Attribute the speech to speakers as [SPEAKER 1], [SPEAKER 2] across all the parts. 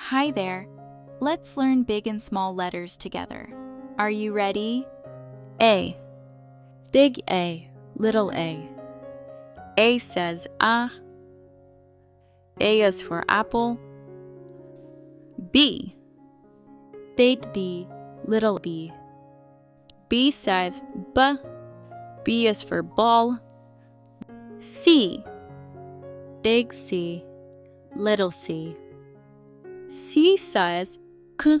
[SPEAKER 1] Hi there. Let's learn big and small letters together. Are you ready?
[SPEAKER 2] A. Big A, little a. A says ah. A is for apple. B. Big B, little b. B says b. B is for ball. C. Big C, little c. C says k.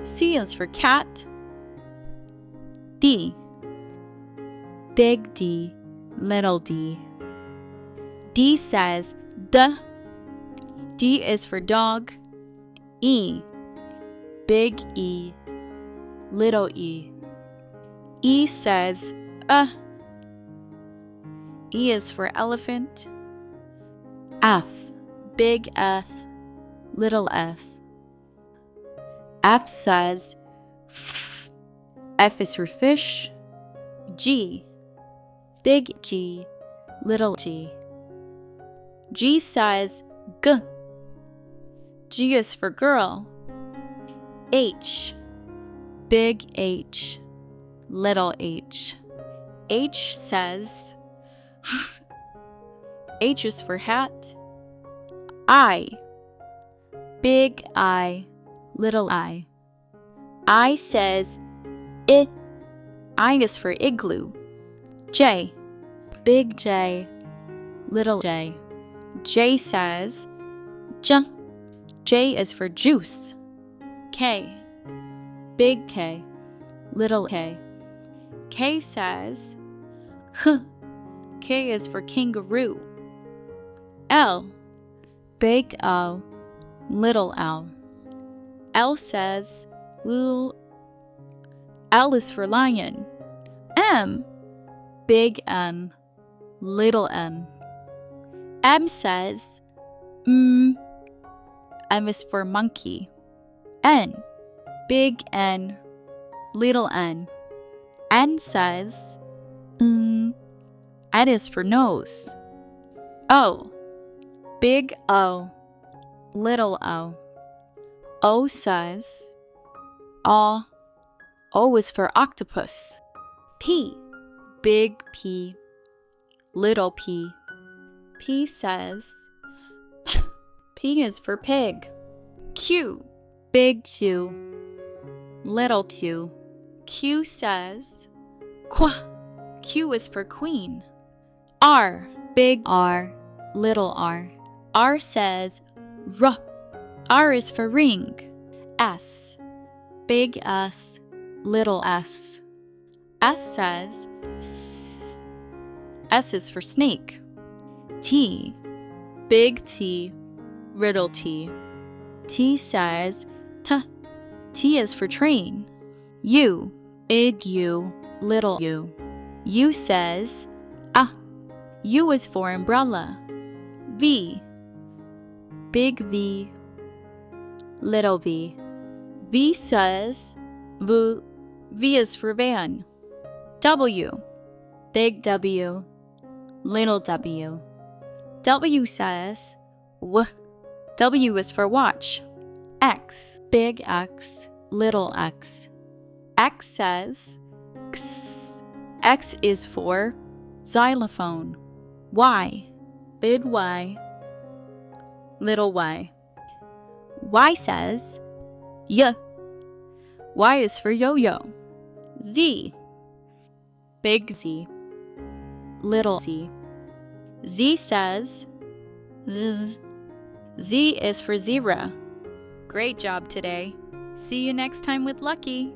[SPEAKER 2] C is for cat. D. Big D, little d. D says d. D is for dog. E. Big E, little e. E says E is for elephant. F. Big S, little s. F says F is for fish. G. Big G, little g. G says G. G is for girl. H. Big H, little h. H says H is for hat. I. Big I, little I. I says I. I is for igloo. J. Big J, little j. J says J. J is for juice. K. Big K, little k. K says H. K is for kangaroo. L. Big O, little l. L says L. L is for lion. M. Big N, little m. M says M. M is for monkey. N. Big N, little n. N says N is for nose. O. Big O, little o. O says O. O is for octopus. P. Big P, little p. P says P is for pig. Q. Big Q, little q. Q says Qu. Q is for queen. R. Big R, little r. R says R. R is for ring. S. Big S, little s. S says S. S is for snake. T. Big T, little t. T says T. T is for train. U. Big U, little u. U says ah. U is for umbrella. V. Big V, little v. V says V. V is for van. W. Big W, little w. W says W. W is for watch. X. Big X, little x. X says X. X is for xylophone. Y. Big Y, little y. Y says Y. Y is for yo-yo. Z. Big Z, little z. Z says Z. Z is for zebra. Great job today. See you next time with Lucky.